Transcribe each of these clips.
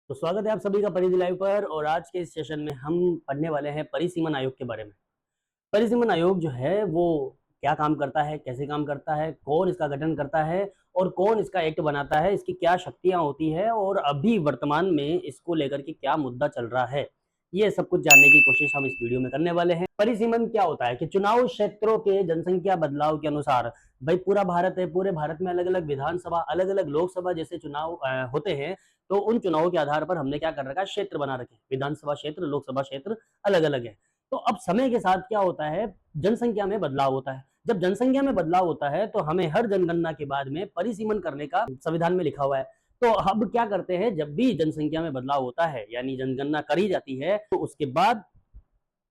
तो स्वागत है आप सभी का परिधि लाइव पर। और आज के इस सेशन में हम पढ़ने वाले हैं परिसीमन आयोग के बारे में। परिसीमन आयोग जो है वो क्या काम करता है, कैसे काम करता है, कौन इसका गठन करता है और कौन इसका एक्ट बनाता है, इसकी क्या शक्तियां होती है और अभी वर्तमान में इसको लेकर के क्या मुद्दा चल रहा है, ये सब कुछ जानने की कोशिश हम इस वीडियो में करने वाले हैं। परिसीमन क्या होता है कि चुनाव क्षेत्रों के जनसंख्या बदलाव के अनुसार, भाई पूरा भारत है, पूरे भारत में अलग अलग विधानसभा, अलग अलग लोकसभा जैसे चुनाव होते हैं। तो उन चुनावों के आधार पर हमने क्या कर रखा है, क्षेत्र बना रखे, विधानसभा क्षेत्र, लोकसभा क्षेत्र अलग अलग है। तो अब समय के साथ क्या होता है, जनसंख्या में बदलाव होता है। जब जनसंख्या में बदलाव होता है तो हमें हर जनगणना के बाद में परिसीमन करने का संविधान में लिखा हुआ है। तो अब क्या करते हैं, जब भी जनसंख्या में बदलाव होता है यानी जनगणना करी जाती है तो उसके बाद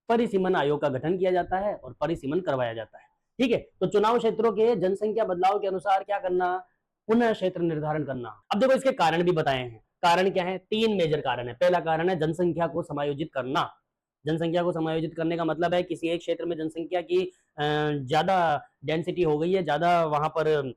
परिसीमन आयोग का गठन किया जाता है और परिसीमन करवाया जाता है। ठीक है, तो चुनाव क्षेत्रों के जनसंख्या बदलाव के अनुसार क्या करना, पुनः क्षेत्र निर्धारण करना। अब देखो इसके कारण भी बताए हैं। कारण क्या है, तीन मेजर कारण है। पहला कारण है जनसंख्या को समायोजित करना। जनसंख्या को समायोजित करने का मतलब है किसी एक क्षेत्र में जनसंख्या की ज्यादा डेंसिटी हो गई है, ज्यादा वहां पर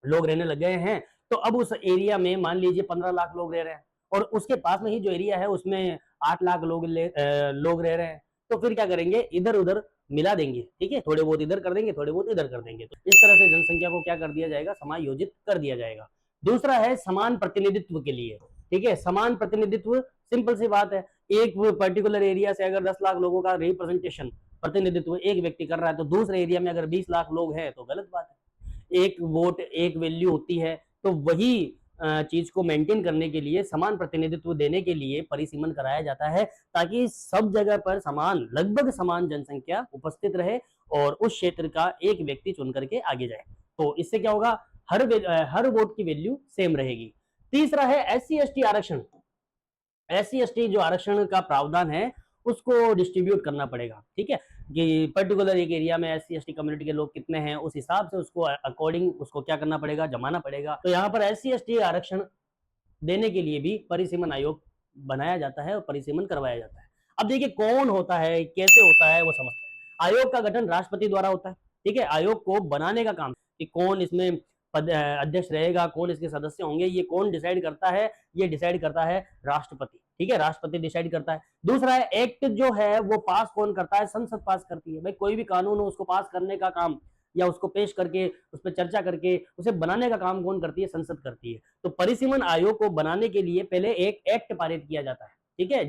लोग रहने लग गए हैं। तो अब उस एरिया में मान लीजिए 15 लाख लोग रह रहे हैं और उसके पास में ही जो एरिया है उसमें 8 लाख लोग रह रहे हैं। तो फिर क्या करेंगे, इधर उधर मिला देंगे। ठीक है, थोड़े बहुत इधर कर देंगे, थोड़े बहुत इधर कर देंगे। तो इस तरह से जनसंख्या को क्या कर दिया जाएगा, समायोजित कर दिया जाएगा। दूसरा है समान प्रतिनिधित्व के लिए। ठीक है, समान प्रतिनिधित्व, सिंपल सी बात है। एक पर्टिकुलर एरिया से अगर 10 लाख लोगों का रिप्रेजेंटेशन, प्रतिनिधित्व एक व्यक्ति कर रहा है, तो दूसरे एरिया में अगर 20 लाख लोग हैं तो गलत बात है। एक वोट एक वैल्यू होती है। तो वही चीज को मेंटेन करने के लिए, समान प्रतिनिधित्व देने के लिए परिसीमन कराया जाता है, ताकि सब जगह पर समान, लगभग समान जनसंख्या उपस्थित रहे और उस क्षेत्र का एक व्यक्ति चुन करके आगे जाए। तो इससे क्या होगा, हर वोट की वैल्यू सेम रहेगी। तीसरा है SC ST आरक्षण। SC ST जो आरक्षण का प्रावधान है उसको डिस्ट्रीब्यूट करना पड़ेगा। ठीक है, कि पर्टिकुलर एक एरिया में SC ST कम्युनिटी के लोग कितने हैं, उस हिसाब से उसको अकॉर्डिंग उसको क्या करना पड़ेगा, जमाना पड़ेगा। तो यहाँ पर SC ST आरक्षण देने के लिए भी परिसीमन आयोग बनाया जाता है और परिसीमन करवाया जाता है। अब देखिए कौन होता है, कैसे होता है, वो समझते हैं। आयोग का गठन राष्ट्रपति द्वारा होता है। ठीक है, आयोग को बनाने का काम कि कौन इसमें अध्यक्ष रहेगा, कौन इसके सदस्य होंगे, ये कौन डिसाइड करता है, ये डिसाइड करता है राष्ट्रपति। ठीक है, राष्ट्रपति डिसाइड करता है। दूसरा है एक्ट जो है वो पास कौन करता है, संसद पास करती है। भाई कोई भी कानून हो उसको पास करने का काम या उसको पेश करके उस पर चर्चा करके उसे बनाने का काम कौन करती है, संसद करती है। तो परिसीमन आयोग को बनाने के लिए पहले एक एक्ट पारित किया जाता है। ठीक है,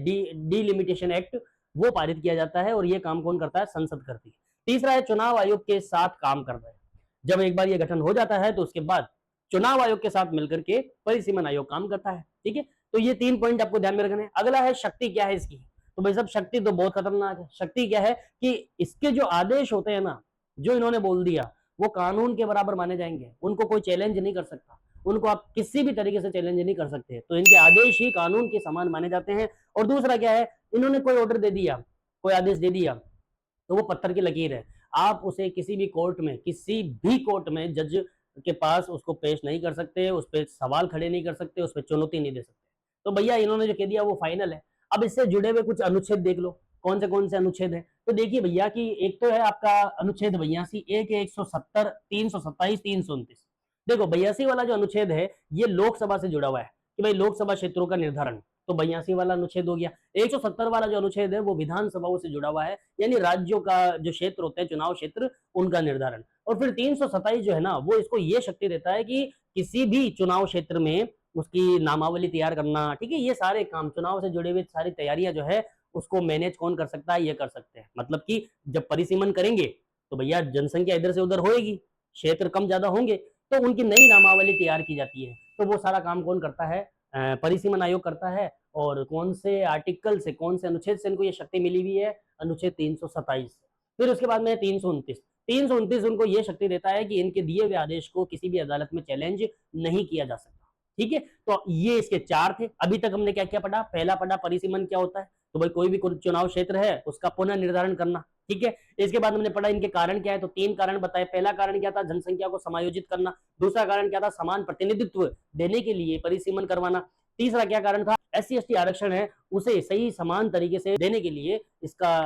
डिलिमिटेशन एक्ट, वो पारित किया जाता है और ये काम कौन करता है, संसद करती है। तीसरा है चुनाव आयोग के साथ काम करना है। जब एक बार ये गठन हो जाता है तो उसके बाद चुनाव आयोग के साथ मिलकर के परिसीमन आयोग काम करता है। ठीक है, तो ये 3 पॉइंट आपको ध्यान में रखने। अगला है शक्ति क्या है इसकी। तो भाई सब शक्ति तो बहुत खतरनाक है। शक्ति क्या है कि इसके जो आदेश होते हैं ना, जो इन्होंने बोल दिया वो कानून के बराबर माने जाएंगे। उनको कोई चैलेंज नहीं कर सकता, उनको आप किसी भी तरीके से चैलेंज नहीं कर सकते। तो इनके आदेश ही कानून के समान माने जाते हैं। और दूसरा क्या है, इन्होंने कोई ऑर्डर दे दिया, कोई आदेश दे दिया तो वो पत्थर की लकीर है। आप उसे किसी भी कोर्ट में, किसी भी कोर्ट में जज के पास उसको पेश नहीं कर सकते, उस पर सवाल खड़े नहीं कर सकते, उस पर चुनौती नहीं दे सकते। तो भैया इन्होंने जो कह दिया वो फाइनल है। अब इससे जुड़े हुए कुछ अनुच्छेद देख लो, कौन से अनुच्छेद है। तो देखिए भैया कि एक तो है आपका अनुच्छेद 82, एक है 170, 327, 329। देखो 82 वाला जो अनुच्छेद है ये लोकसभा से जुड़ा हुआ है कि भाई लोकसभा क्षेत्रों का निर्धारण, तो 82 वाला अनुच्छेद हो गया। 170 वाला जो अनुच्छेद है वो विधानसभाओं से जुड़ा हुआ है, यानी राज्यों का जो क्षेत्र होते हैं, चुनाव क्षेत्र, उनका निर्धारण। और फिर 327 जो है ना, वो इसको ये शक्ति देता है कि किसी भी चुनाव क्षेत्र में उसकी नामावली तैयार करना। ठीक है, ये सारे काम चुनाव से जुड़े हुए सारी तैयारियां जो है उसको मैनेज कौन कर सकता है, ये कर सकते हैं। मतलब कि जब परिसीमन करेंगे तो भैया जनसंख्या इधर से उधर होएगी, क्षेत्र कम ज्यादा होंगे, तो उनकी नई नामावली तैयार की जाती है। तो वो सारा काम कौन करता है, परिसीमन आयोग करता है। और कौन से आर्टिकल से, कौन से अनुच्छेद से इनको ये शक्ति मिली हुई है, अनुच्छेद 327। फिर उसके बाद में 329। 329 उनको ये शक्ति देता है कि इनके दिए हुए आदेश को किसी भी अदालत में चैलेंज नहीं किया जा सकता। ठीक है, तो ये इसके चार थे। अभी तक हमने क्या क्या पढ़ा, पहला पढ़ा परिसीमन क्या होता है। तो भाई कोई भी चुनाव क्षेत्र है उसका पुनः निर्धारण करना। ठीक है, इसके बाद हमने पढ़ा इनके कारण क्या है। तो 3 कारण बताए। पहला कारण क्या था, जनसंख्या को समायोजित करना। दूसरा कारण क्या था, समान प्रतिनिधित्व देने के लिए परिसीमन करवाना। तीसरा क्या कारण था, SC ST आरक्षण है उसे सही समान तरीके से देने के लिए इसका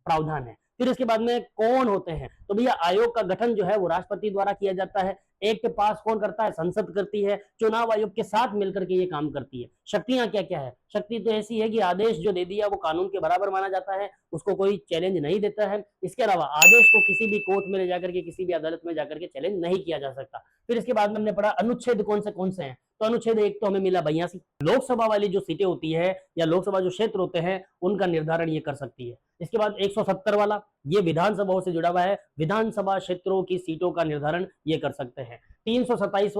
प्रावधान है। फिर इसके बाद में कौन होते हैं, तो भैया आयोग का गठन जो है वो राष्ट्रपति द्वारा किया जाता है। एक्ट पास कौन करता है? संसद करती है, चुनाव आयोग के साथ मिलकर के ये काम करती है। शक्तियां क्या क्या है? शक्ति तो ऐसी है कि आदेश जो दे दिया वो कानून के बराबर माना जाता है, उसको कोई चैलेंज नहीं देता है। इसके अलावा आदेश को किसी भी कोर्ट में ले जाकर के, किसी भी अदालत में जाकर के चैलेंज नहीं किया जा सकता। फिर इसके बाद में हमने पढ़ा अनुच्छेद कौन से हैं, तो अनुच्छेद 1 तो हमें मिला 82। लोकसभा वाली जो सीटें होती है या लोकसभा जो क्षेत्र होते हैं उनका निर्धारण ये कर सकती है। इसके बाद 170 वाला, ये विधानसभाओं से जुड़ा हुआ है, विधानसभा क्षेत्रों की सीटों का निर्धारण ये कर सकते हैं। 327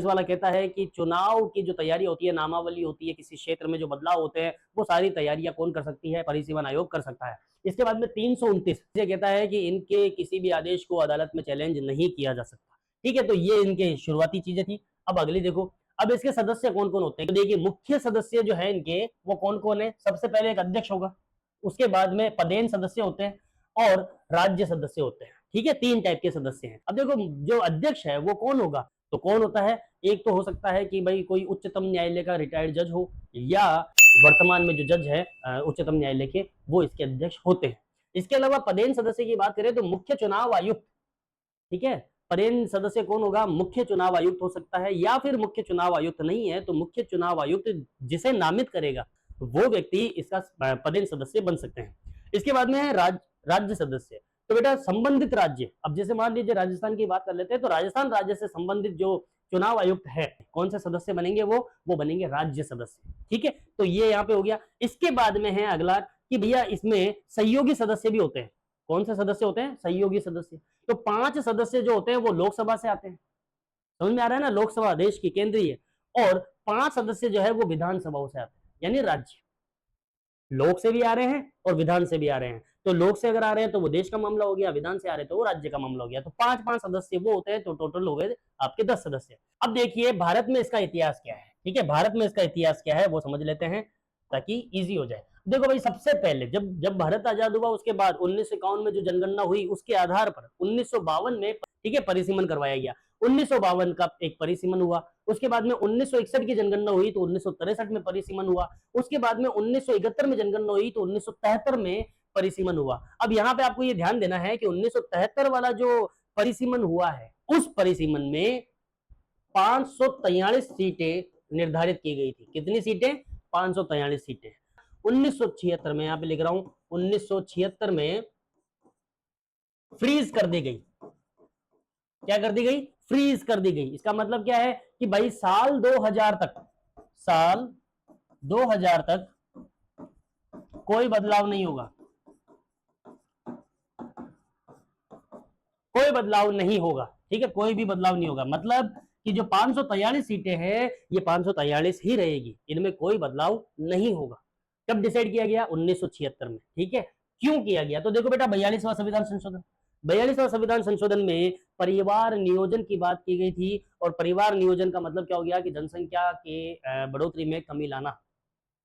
वाला कहता है कि चुनाव की जो तैयारी होती है, नामावली होती है, किसी क्षेत्र में जो बदलाव होते हैं, वो सारी तैयारियां कौन कर सकती है? परिसीमन आयोग कर सकता है। इसके बाद में 329 ये कहता है कि इनके किसी भी आदेश को अदालत में चैलेंज नहीं किया जा सकता। ठीक है, तो ये इनके शुरुआती चीजें थी। अब अगली देखो, अब इसके सदस्य कौन कौन होते हैं, तो देखिए मुख्य सदस्य जो है इनके वो कौन कौन है? सबसे पहले एक अध्यक्ष होगा, उसके बाद में पदेन सदस्य होते हैं और राज्य सदस्य होते हैं। ठीक है, 3 टाइप के सदस्य हैं। अब देखो जो अध्यक्ष है वो कौन होगा, तो कौन होता है? एक तो हो सकता है कि भाई कोई उच्चतम न्यायालय का रिटायर्ड जज हो, या वर्तमान में जो जज है उच्चतम न्यायालय के, वो इसके अध्यक्ष होते हैं। इसके अलावा पदेन सदस्य की बात करें तो मुख्य चुनाव आयुक्त, ठीक है, पदेन सदस्य कौन होगा? मुख्य चुनाव आयुक्त हो सकता है, या फिर मुख्य चुनाव आयुक्त नहीं है तो मुख्य चुनाव आयुक्त जिसे नामित करेगा वो व्यक्ति इसका पदेन सदस्य बन सकते हैं। इसके बाद में है राज्य सदस्य। तो बेटा संबंधित राज्य, अब जैसे मान लीजिए राजस्थान की बात कर लेते हैं, तो राजस्थान राज्य से संबंधित जो चुनाव आयुक्त है, कौन से सदस्य बनेंगे? वो बनेंगे राज्य सदस्य। ठीक है, तो ये यहाँ पे हो गया। इसके बाद में है अगला कि भैया इसमें सहयोगी सदस्य भी होते हैं। कौन से सदस्य होते हैं? सहयोगी सदस्य। तो 5 सदस्य जो होते हैं वो लोकसभा से आते हैं, समझ में आ रहा है ना, लोकसभा देश की केंद्रीय, और 5 सदस्य जो है वो विधानसभाओं से आते हैं, यानी राज्य। लोक से भी आ रहे हैं और विधान से भी आ रहे हैं, तो लोक से अगर आ रहे हैं तो वो देश का मामला हो गया, विधान से आ रहे हैं तो वो राज्य का मामला हो गया। तो 5-5 सदस्य वो होते हैं, तो टोटल हो गए आपके 10 सदस्य। अब देखिए भारत में इसका इतिहास क्या है। ठीक है, भारत में इसका इतिहास क्या है वो समझ लेते हैं ताकि इजी हो जाए। देखो भाई, सबसे पहले जब भारत आजाद हुआ उसके बाद 1951 में जो जनगणना हुई उसके आधार पर 1952 में, ठीक है, परिसीमन करवाया गया। 1952 का एक परिसीमन हुआ। उसके बाद में 1961 की जनगणना हुई तो 1963 में परिसीमन हुआ। उसके बाद में 1971 में जनगणना हुई तो 1973 में परिसीमन हुआ। अब यहाँ पे आपको ये ध्यान देना है कि 1973 वाला जो परिसीमन हुआ है उस परिसीमन में 543 सीटें निर्धारित की गई थी। कितनी सीटें? 543 सीटें। 1976 में, यहाँ पे लिख रहा हूं, 1976 में फ्रीज कर दी गई। क्या कर दी गई? फ्रीज कर दी गई। इसका मतलब क्या है कि भाई साल 2000 तक कोई बदलाव नहीं होगा, कोई बदलाव नहीं होगा। ठीक है, कोई भी बदलाव नहीं होगा, मतलब कि जो 543 सीटें हैं ये 543 ही रहेगी, इनमें कोई बदलाव नहीं होगा। कब डिसाइड किया गया? 1976 में। ठीक है, क्यों किया गया? तो देखो बेटा, 42वां संविधान संशोधन, 42वां संविधान संशोधन में परिवार नियोजन की बात की गई थी। और परिवार नियोजन का मतलब क्या हो गया कि जनसंख्या के बढ़ोतरी में कमी लाना।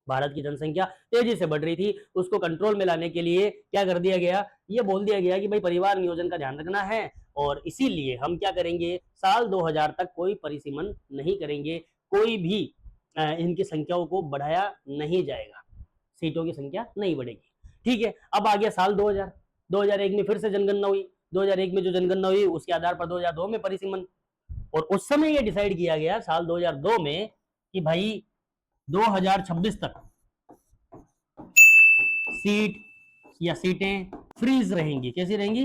भारत की जनसंख्या तेजी से बढ़ रही थी, उसको कंट्रोल में लाने के लिए क्या कर दिया गया? ये बोल दिया गया कि भाई परिवार नियोजन का ध्यान रखना है, और इसीलिए हम क्या करेंगे, साल 2000 तक कोई परिसीमन नहीं करेंगे, कोई भी इनकी संख्याओं को बढ़ाया नहीं जाएगा, सीटों की संख्या नहीं बढ़ेगी। ठीक है, अब आ गया साल 2000। 2001 में फिर से जनगणना हुई। 2001 में जो जनगणना हुई उसके आधार पर 2002 में परिसीमन, और उस समय ये डिसाइड किया गया साल 2002 में कि भाई 2026 तक सीट या सीटें फ्रीज रहेंगी। कैसी रहेंगी?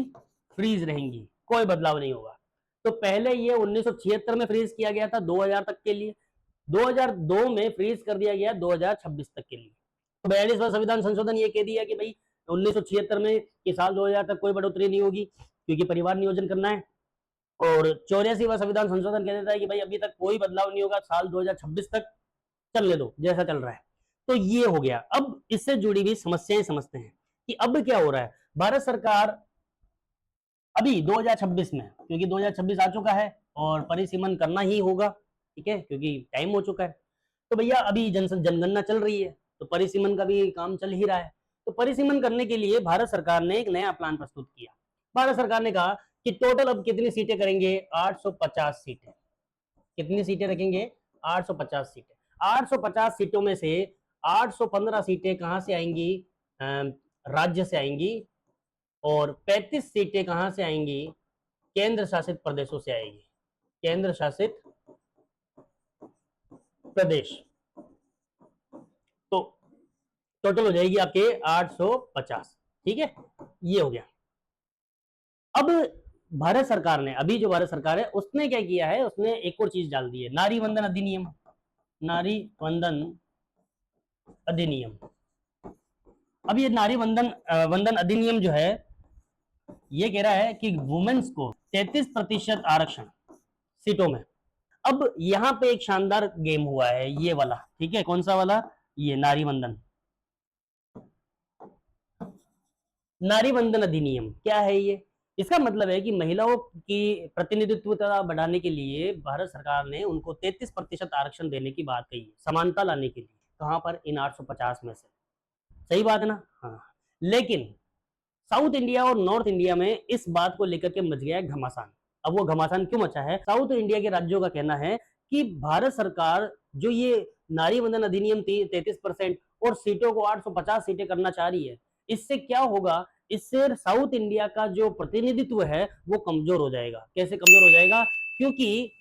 फ्रीज रहेंगी, कोई बदलाव नहीं होगा। तो पहले ये 1976 में फ्रीज किया गया था 2000 तक के लिए, 2002 में फ्रीज कर दिया गया 2026 तक के लिए। तो 42वां संविधान संशोधन ये कह दिया कि भाई 1976 में कि साल 2000 तक कोई बढ़ोतरी नहीं होगी क्योंकि परिवार नियोजन करना है। और 84वां संविधान संशोधन कह देता है कि भाई अभी तक कोई बदलाव नहीं होगा, साल 2026 तक चलने दो जैसा चल रहा है। तो ये हो गया। अब इससे जुड़ी हुई समस्याएं समझते हैं कि अब क्या हो रहा है। भारत सरकार अभी 2026 में, क्योंकि 2026 आ चुका है और परिसीमन करना ही होगा, ठीक है, क्योंकि टाइम हो चुका है। तो भैया अभी जनगणना चल रही है तो परिसीमन का भी काम चल ही रहा है। तो परिसीमन करने के लिए भारत सरकार ने एक नया प्लान प्रस्तुत किया। भारत सरकार ने कहा कि टोटल अब कितनी सीटें करेंगे? 850 सीटें। कितनी सीटें रखेंगे? 850 सीटें। 850 सीटों में से 815 सीटें कहां से आएंगी? राज्य से आएंगी, और 35 सीटें कहां से आएंगी? केंद्र शासित प्रदेशों से आएगी। केंद्र शासित प्रदेश। तो टोटल हो जाएगी आपके 850। ठीक है, ये हो गया। अब भारत सरकार ने, अभी जो भारत सरकार है उसने क्या किया है, उसने एक और चीज डाल दी है, नारी वंदन अधिनियम। नारी वंदन अधिनियम। अब ये नारी वंदन अधिनियम जो है ये कह रहा है कि वुमेन्स को 33% आरक्षण सीटों में। अब यहाँ पे एक शानदार गेम हुआ है ये वाला, ठीक है, कौन सा वाला, ये नारी वंदन अधिनियम क्या है ये? इसका मतलब है कि महिलाओं की प्रतिनिधित्वता बढ़ाने के लिए भारत सरकार ने उनको 33% आरक्षण देने की बात कही है, समानता लाने के लिए। कहां पर? इन 850 में से। सही बात है ना? हाँ। लेकिन साउथ इंडिया और नॉर्थ इंडिया में इस बात को लेकर के मच गया है घमासान। अब वो घमासान क्यों मचा है? साउथ इंडिया के राज्यों का कहना है कि भारत सरकार जो ये नारी वंदन अधिनियम 33% और सीटों को 850 सीटें करना चाह रही है, इससे क्या होगा, इससे साउथ इंडिया का जो प्रतिनिधित्व है वो कमजोर हो जाएगा। कैसे कमजोर हो जाएगा? क्योंकि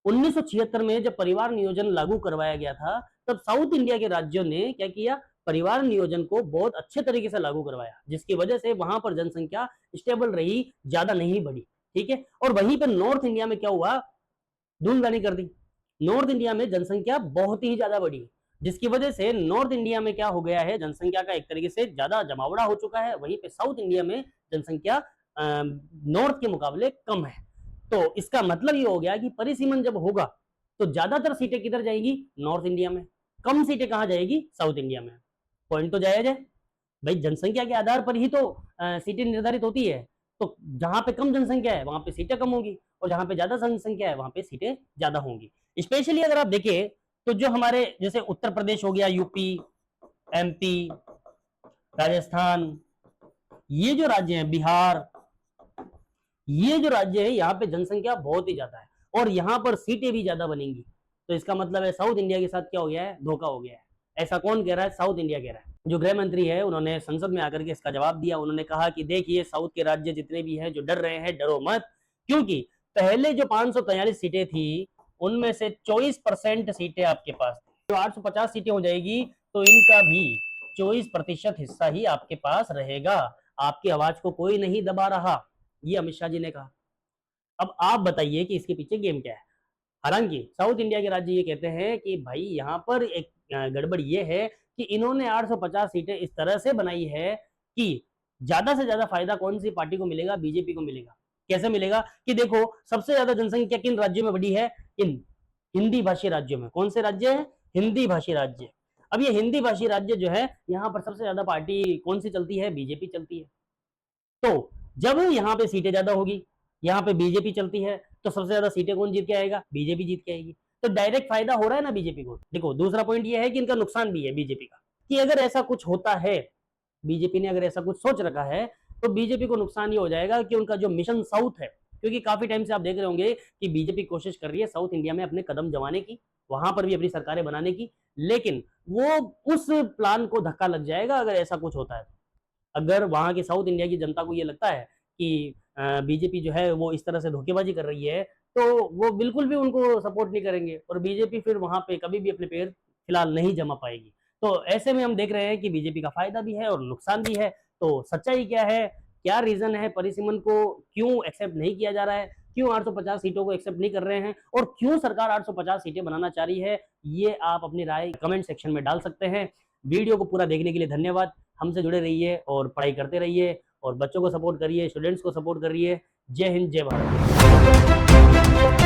1976 में जब परिवार नियोजन लागू करवाया गया था, तब साउथ इंडिया के राज्यों ने क्या किया, परिवार नियोजन को बहुत अच्छे तरीके से लागू करवाया, जिसकी वजह से वहां पर जनसंख्या स्टेबल रही, ज्यादा नहीं बढ़ी। ठीक है, और वहीं पर नॉर्थ इंडिया में क्या हुआ, धूमधानी कर दी। नॉर्थ इंडिया में जनसंख्या बहुत ही ज्यादा बढ़ी, जिसकी वजह से नॉर्थ इंडिया में क्या हो गया है, जनसंख्या का एक तरीके से ज्यादा जमावड़ा हो चुका है। वहीं पे साउथ इंडिया में जनसंख्या नॉर्थ के मुकाबले कम है। तो इसका मतलब ये हो गया कि परिसीमन जब होगा तो ज्यादातर सीटें किधर जाएगी? नॉर्थ इंडिया में। कम सीटें कहां जाएगी? साउथ इंडिया में। पॉइंट तो जायज है भाई, जनसंख्या के आधार पर ही तो सीटें निर्धारित होती है। तो जहां पे कम जनसंख्या है वहां पे सीटें कम होंगी, और जहां पे ज्यादा जनसंख्या है वहां पे सीटें ज्यादा होंगी। स्पेशली अगर आप देखें तो जो हमारे जैसे उत्तर प्रदेश हो गया, यूपी, एमपी, राजस्थान, ये जो राज्य हैं, बिहार, ये जो राज्य है यहाँ पे जनसंख्या बहुत ही ज्यादा है और यहाँ पर सीटें भी ज्यादा बनेंगी। तो इसका मतलब है साउथ इंडिया के साथ क्या हो गया है? धोखा हो गया है। ऐसा कौन कह रहा है? साउथ इंडिया कह रहा है। जो गृह मंत्री है उन्होंने संसद में आकर के इसका जवाब दिया। उन्होंने कहा कि देखिए, साउथ के राज्य जितने भी हैं जो डर रहे हैं, डरो मत, क्योंकि पहले जो 543 सीटें थी उनमें से 24% सीटें आपके पास थी। जो 850 सीटें हो जाएगी तो इनका भी 24% हिस्सा ही आपके पास रहेगा। आपकी आवाज को कोई नहीं दबा रहा, ये अमित शाह जी ने कहा। अब आप बताइए कि इसके पीछे गेम क्या है। हालांकि साउथ इंडिया के राज्य ये कहते हैं कि भाई यहाँ पर एक गड़बड़ ये है कि इन्होंने 850 सीटें इस तरह से बनाई है कि ज्यादा से ज्यादा फायदा कौन सी पार्टी को मिलेगा? बीजेपी को मिलेगा। कैसे मिलेगा? कि देखो, सबसे ज्यादा जनसंख्या किन राज्यों में बढ़ी है? इन हिंदी भाषी राज्यों में। कौन से राज्य है? हिंदी भाषी राज्य। अब ये हिंदी भाषी राज्य जो है, यहाँ पर सबसे ज्यादा पार्टी कौन सी चलती है? बीजेपी चलती है। तो जब यहाँ पे सीटें ज्यादा होगी, यहाँ पे बीजेपी चलती है, तो सबसे ज्यादा सीटें कौन जीत के आएगा? बीजेपी जीत के आएगी। तो डायरेक्ट फायदा हो रहा है ना बीजेपी को। देखो, दूसरा पॉइंट ये है कि इनका नुकसान भी है बीजेपी का, कि अगर ऐसा कुछ होता है, बीजेपी ने अगर ऐसा कुछ सोच रखा है, तो बीजेपी को नुकसान ये हो जाएगा कि उनका जो मिशन साउथ है, क्योंकि काफी टाइम से आप देख रहे होंगे कि बीजेपी कोशिश कर रही है साउथ इंडिया में अपने कदम जमाने की, वहां पर भी अपनी सरकारें बनाने की, लेकिन वो उस प्लान को धक्का लग जाएगा अगर ऐसा कुछ होता है। अगर वहां की साउथ इंडिया की जनता को ये लगता है कि बीजेपी जो है वो इस तरह से धोखेबाजी कर रही है, तो वो बिल्कुल भी उनको सपोर्ट नहीं करेंगे और बीजेपी फिर वहां पे कभी भी अपने पैर फिलहाल नहीं जमा पाएगी। तो ऐसे में हम देख रहे हैं कि बीजेपी का फायदा भी है और नुकसान भी है। तो सच्चाई क्या है, क्या रीजन है, परिसीमन को क्यों एक्सेप्ट नहीं किया जा रहा है, क्यों 850 सीटों को एक्सेप्ट नहीं कर रहे हैं, और क्यों सरकार 850 सीटें बनाना चाह रही है, ये आप अपनी राय कमेंट सेक्शन में डाल सकते हैं। वीडियो को पूरा देखने के लिए धन्यवाद। हमसे जुड़े रहिए और पढ़ाई करते रहिए और बच्चों को सपोर्ट करिए, स्टूडेंट्स को सपोर्ट करिए। जय हिंद, जय भारत।